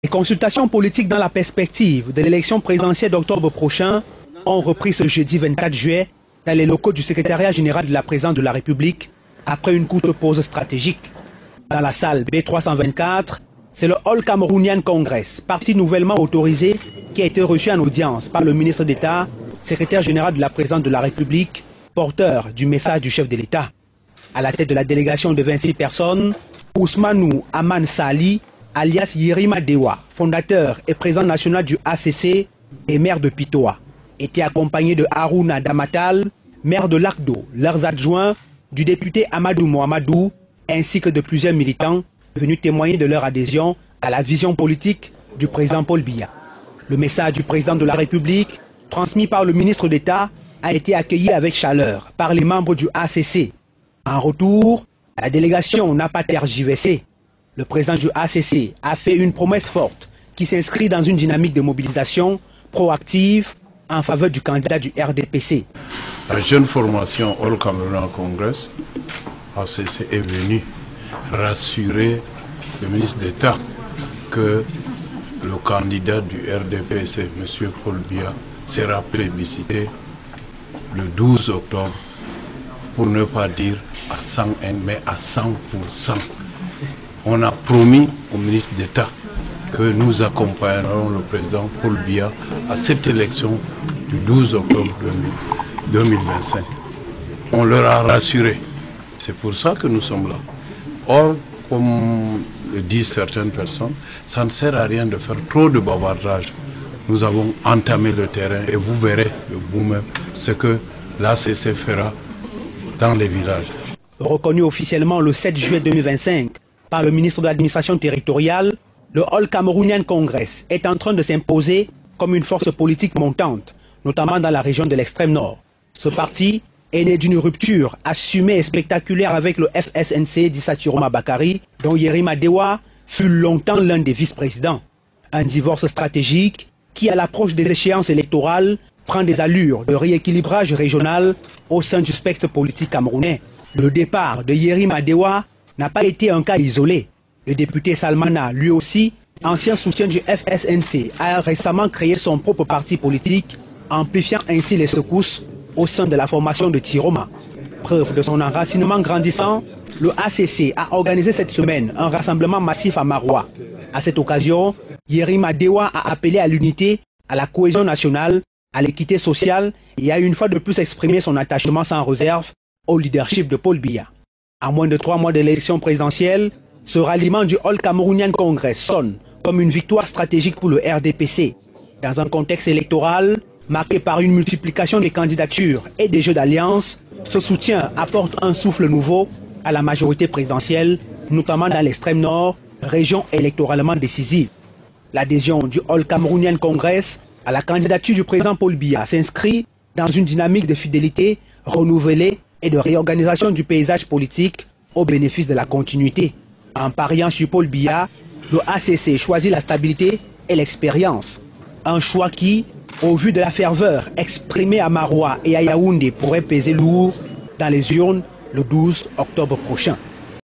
Les consultations politiques dans la perspective de l'élection présidentielle d'octobre prochain ont repris ce jeudi 24 juillet dans les locaux du secrétariat général de la présidence de la République après une courte pause stratégique. Dans la salle B324, c'est le All Cameroonian Congress, parti nouvellement autorisé, qui a été reçu en audience par le ministre d'État, secrétaire général de la présidence de la République, porteur du message du chef de l'État. À la tête de la délégation de 26 personnes, Ousmanou Aman Sali, alias Yerima Dewa, fondateur et président national du ACC et maire de Pitoa, était accompagné de Harouna Damatal, maire de Lakdo, leurs adjoints, du député Amadou Mohamedou, ainsi que de plusieurs militants venus témoigner de leur adhésion à la vision politique du président Paul Biya. Le message du président de la République, transmis par le ministre d'État, a été accueilli avec chaleur par les membres du ACC. En retour, la délégation n'a pas tergiversé. Le président du ACC a fait une promesse forte qui s'inscrit dans une dynamique de mobilisation proactive en faveur du candidat du RDPC. La jeune formation All Cameroonian Congress, ACC, est venue rassurer le ministre d'État que le candidat du RDPC, M. Paul Biya, sera plébiscité le 12 octobre, pour ne pas dire à 101, mais à 100%. On a promis au ministre d'État que nous accompagnerons le président Paul Biya à cette élection du 12 octobre 2025. On leur a rassuré. C'est pour ça que nous sommes là. Or, comme le disent certaines personnes, ça ne sert à rien de faire trop de bavardage. Nous avons entamé le terrain et vous verrez vous-même ce que l'ACC fera dans les villages. Reconnu officiellement le 7 juillet 2025 par le ministre de l'administration territoriale, le All Cameroonian Congress est en train de s'imposer comme une force politique montante, notamment dans la région de l'extrême nord. Ce parti est né d'une rupture assumée et spectaculaire avec le FSNC d'Issa Tiroma Bakary, dont Yerima Dewa fut longtemps l'un des vice-présidents. Un divorce stratégique qui, à l'approche des échéances électorales, prend des allures de rééquilibrage régional au sein du spectre politique camerounais. Le départ de Yerima Dewa n'a pas été un cas isolé. Le député Salmana, lui aussi, ancien soutien du FSNC, a récemment créé son propre parti politique, amplifiant ainsi les secousses au sein de la formation de Tiroma. Preuve de son enracinement grandissant, le ACC a organisé cette semaine un rassemblement massif à Maroua. À cette occasion, Yerima Dewa a appelé à l'unité, à la cohésion nationale, à l'équité sociale et a une fois de plus exprimé son attachement sans réserve au leadership de Paul Biya. À moins de 3 mois de l'élection présidentielle, ce ralliement du All Cameroonian Congress sonne comme une victoire stratégique pour le RDPC. Dans un contexte électoral marqué par une multiplication des candidatures et des jeux d'alliance, ce soutien apporte un souffle nouveau à la majorité présidentielle, notamment dans l'extrême nord, région électoralement décisive. L'adhésion du All Cameroonian Congress à la candidature du président Paul Biya s'inscrit dans une dynamique de fidélité renouvelée et de réorganisation du paysage politique au bénéfice de la continuité. En pariant sur Paul Biya, le ACC choisit la stabilité et l'expérience. Un choix qui, au vu de la ferveur exprimée à Maroua et à Yaoundé, pourrait peser lourd dans les urnes le 12 octobre prochain.